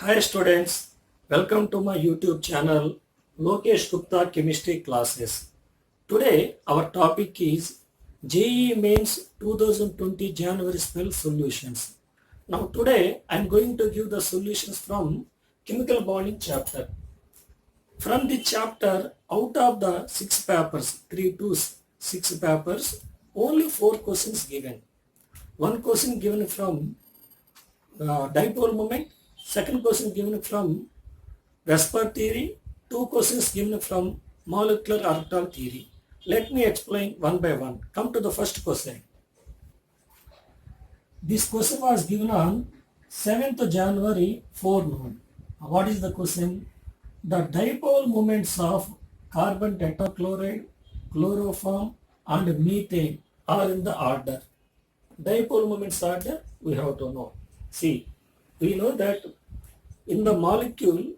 Hi students, welcome to my YouTube channel Lokesh Gupta Chemistry Classes. Today our topic is JEE Mains 2020 January Spell Solutions. Now today I am going to give the solutions from Chemical Bonding chapter. From the chapter, out of the 6 papers, 3 to 6 papers, only 4 questions given. One question given from dipole moment, second question given from Vesper theory, 2 questions given from molecular orbital theory. Let me explain one by one. Come to the first question. This question was given on 7th January 4 noon. What is the question? The dipole moments of carbon tetrachloride, chloroform and methane are in the order. Dipole moments order we have to know. See, we know that in the molecule,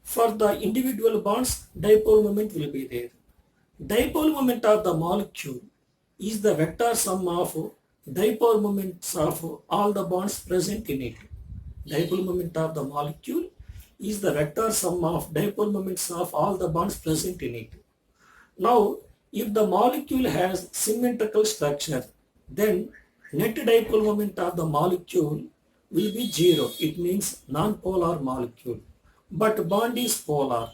for the individual bonds, dipole moment will be there. Dipole moment of the molecule is the vector sum of dipole moments of all the bonds present in it. Dipole moment of the molecule is the vector sum of dipole moments of all the bonds present in it. Now, if the molecule has symmetrical structure, then net dipole moment of the molecule will be 0. It means non-polar molecule. But bond is polar.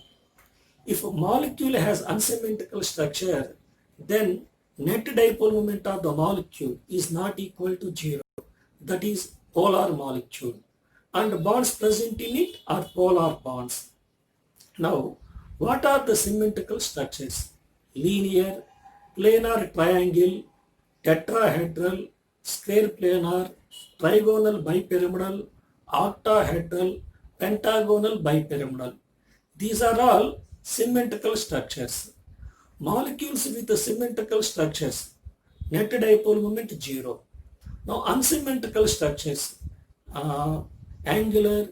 If a molecule has unsymmetrical structure, then net dipole moment of the molecule is not equal to 0. That is polar molecule. And bonds present in it are polar bonds. Now, what are the symmetrical structures? Linear, planar triangle, tetrahedral, square planar, trigonal bipyramidal, octahedral, pentagonal bipyramidal. These are all symmetrical structures. Molecules with the symmetrical structures, net dipole moment 0. Now unsymmetrical structures, angular,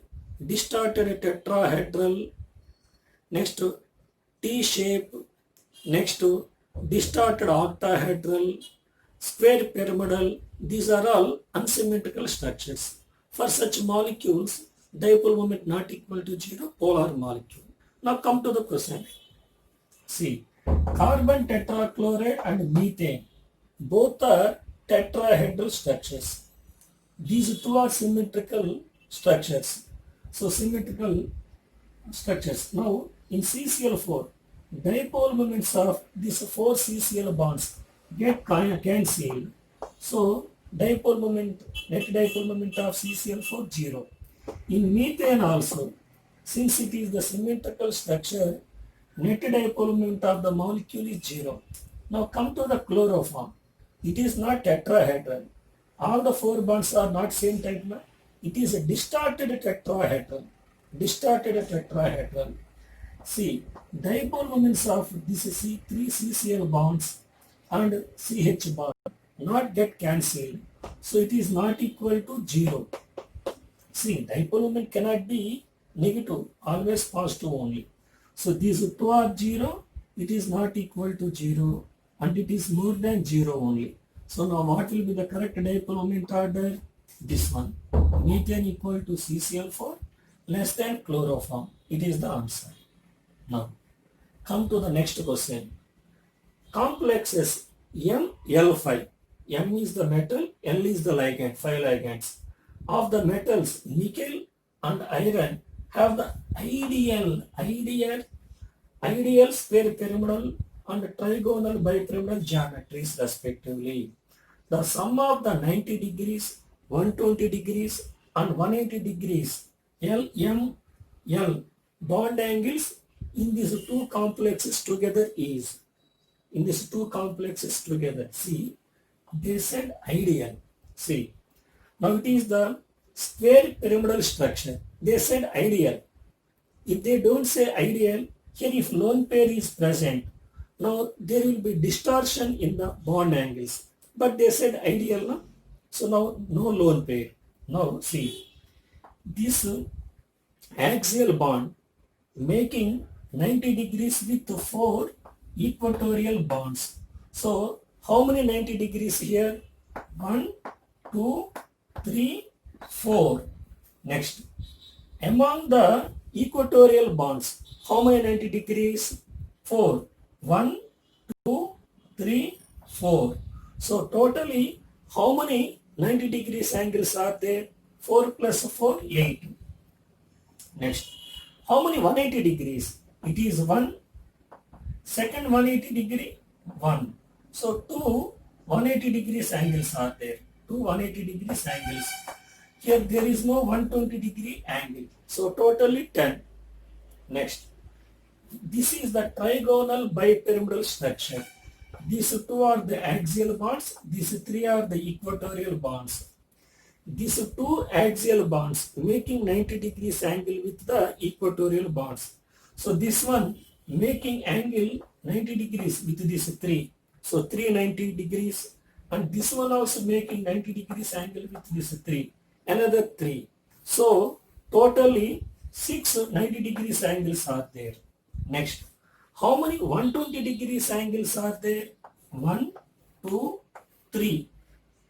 distorted tetrahedral, next to T-shape, next to distorted octahedral, square pyramidal, these are all unsymmetrical structures. For such molecules, dipole moment not equal to 0, polar molecule. Now come to the question. See, carbon tetrachloride and methane, both are tetrahedral structures. These two are symmetrical structures. So symmetrical structures. Now in CCl4, dipole moments of these 4 CCl bonds get cancelled. So dipole moment, net dipole moment of CCl4 0. In methane also, since it is the symmetrical structure, net dipole moment of the molecule is 0. Now come to the chloroform. It is not tetrahedral. All the 4 bonds are not same type. It is a distorted tetrahedral. Distorted tetrahedral. See, dipole moments of this C3 CCl bonds and CH bond not get cancelled. So it is not equal to 0. See, dipole moment cannot be negative, always positive only. So these two are 0, it is not equal to 0 and it is more than 0 only. So now what will be the correct dipole moment order? This one. Methane equal to CCl4 less than chloroform. It is the answer. Now come to the next question. Complexes M, L5. M is the metal, L is the ligand, 5 ligands. Of the metals, nickel and iron have the ideal square pyramidal and trigonal bipyramidal geometries respectively. The sum of the 90 degrees, 120 degrees and 180 degrees LML bond angles in these two complexes together is. In these two complexes together, see, they said ideal. See, now it is the square pyramidal structure. They said ideal. If they don't say ideal, here if lone pair is present, now there will be distortion in the bond angles. But they said ideal, no? So now no lone pair. Now see, this axial bond making 90 degrees with 4 equatorial bonds. So how many 90 degrees here? 1, 2, 3, 4. Next, Among the equatorial bonds, how many 90 degrees? 4. 1, 2, 3, 4. So totally, how many 90 degrees angles are there? 4 plus 4, 8. Next, how many 180 degrees? It is 1. Second 180 degree, 1. So two 180 degrees angles are there. Two 180 degrees angles. Here there is no 120 degree angle. So totally 10. Next, this is the trigonal bipyramidal structure. These two are the axial bonds. These three are the equatorial bonds. These two axial bonds making 90 degrees angle with the equatorial bonds. So this one making angle 90 degrees with these three. So 390 degrees, and this one also making 90 degrees angle with these three. Another 3. So totally 6 90 degrees angles are there. Next, how many 120 degrees angles are there? 1, 2, 3.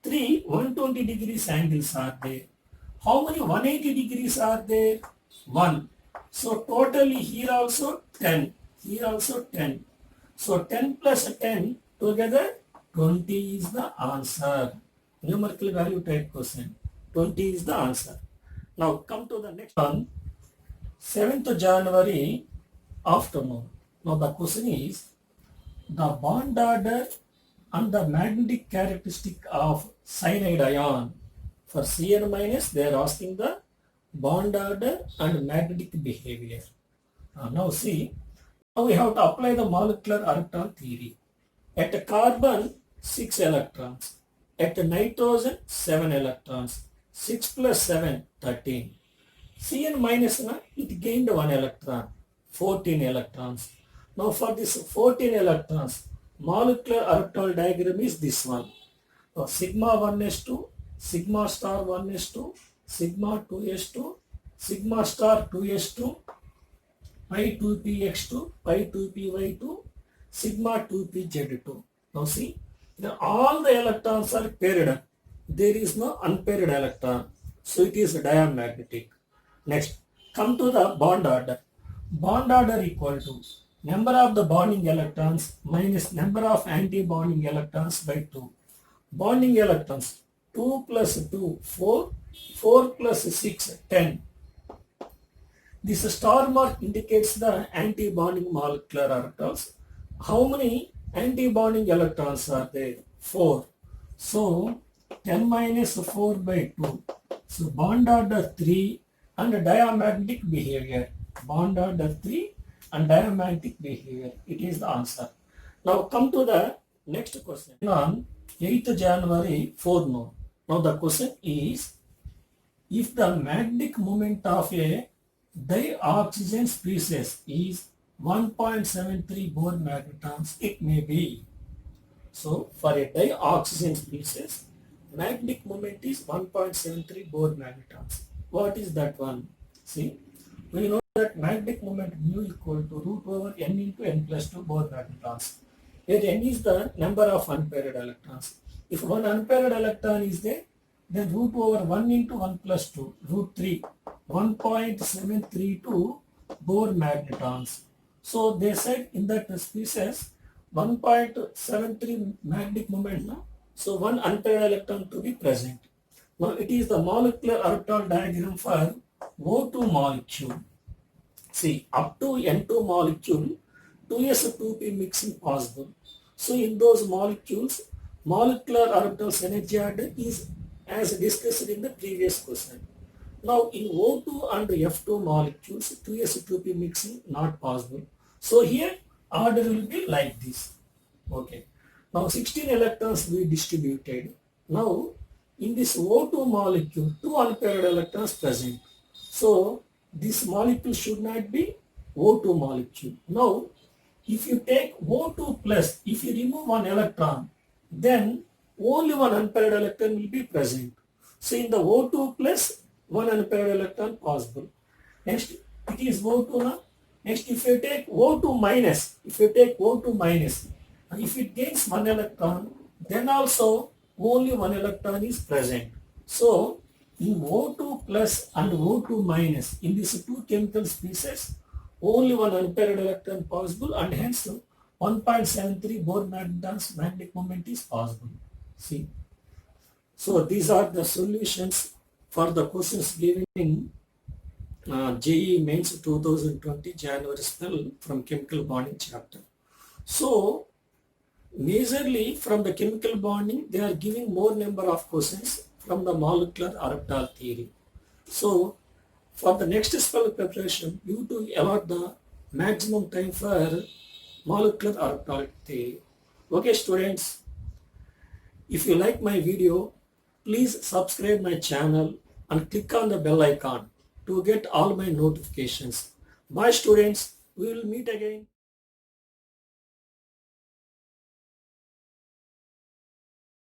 3 120 degrees angles are there. How many 180 degrees are there? 1. So totally here also 10. Here also 10. So 10 plus 10 together 20 is the answer. Numerical value type question. 20 is the answer. Now come to the next one. 7th January afternoon. Now the question is the bond order and the magnetic characteristic of cyanide ion. For Cn minus, they are asking the bond order and magnetic behavior. Now see, now we have to apply the molecular orbital theory. At carbon, 6 electrons. At nitrogen, 7 electrons. 6 plus 7, 13. Cn minus, it gained 1 electron, 14 electrons. Now for this 14 electrons, molecular orbital diagram is this one. So sigma 1s2, sigma star 1s2, sigma 2s2, sigma star 2s2, pi 2px2, pi 2py2, sigma 2pz2. Now see, all the electrons are paired. There is no unpaired electron. So it is diamagnetic. Next, come to the bond order. Bond order equal to number of the bonding electrons minus number of anti-bonding electrons by 2. Bonding electrons 2 plus 2, 4, 4 plus 6, 10. This star mark indicates the anti-bonding molecular orbitals. How many anti-bonding electrons are there? 4. So 10 minus 4 by 2. So bond order 3 and diamagnetic behavior. Bond order 3 and diamagnetic behavior. It is the answer. Now come to the next question. On 8th January forenoon. Now the question is, if the magnetic moment of a dioxygen species is 1.73 Bohr magnetons, it may be. So for a dioxygen species, magnetic moment is 1.73 Bohr magnetons. What is that one? See, we know that magnetic moment mu equal to root over n into n plus 2 Bohr magnetons, where n is the number of unpaired electrons. If one unpaired electron is there, then root over 1 into 1 plus 2, root 3, 1.732 Bohr magnetons. So they said in that species 1.73 magnetic moment. No? So one unpaired electron to be present. Now it is the molecular orbital diagram for O2 molecule. See, up to N2 molecule, 2s2p mixing possible. So in those molecules, molecular orbital energy order is as discussed in the previous question. Now in O2 and F2 molecules, 2s2p mixing not possible. So here order will be like this. Okay. Now 16 electrons we distributed. Now in this O2 molecule, 2 unpaired electrons present. So this molecule should not be O2 molecule. Now if you take O2 plus, if you remove one electron, then only one unpaired electron will be present. So in the O2 plus, one unpaired electron possible. Next, it is O2 now. Next, if you take O2 minus, if it gains one electron, then also only one electron is present. So In O2 plus and O2 minus, in these two chemical species, only one unpaired electron possible, and hence 1.73 Bohr-Magnet's magnetic moment is possible. See. So these are the solutions for the questions given in JEE Mains 2020 January spell from chemical bonding chapter. So majorly from the chemical bonding, they are giving more number of questions from the molecular orbital theory. So for the next spell preparation, you to allot the maximum time for molecular orbital theory. Okay students, if you like my video, please subscribe my channel and click on the bell icon to get all my notifications. Bye students, we will meet again.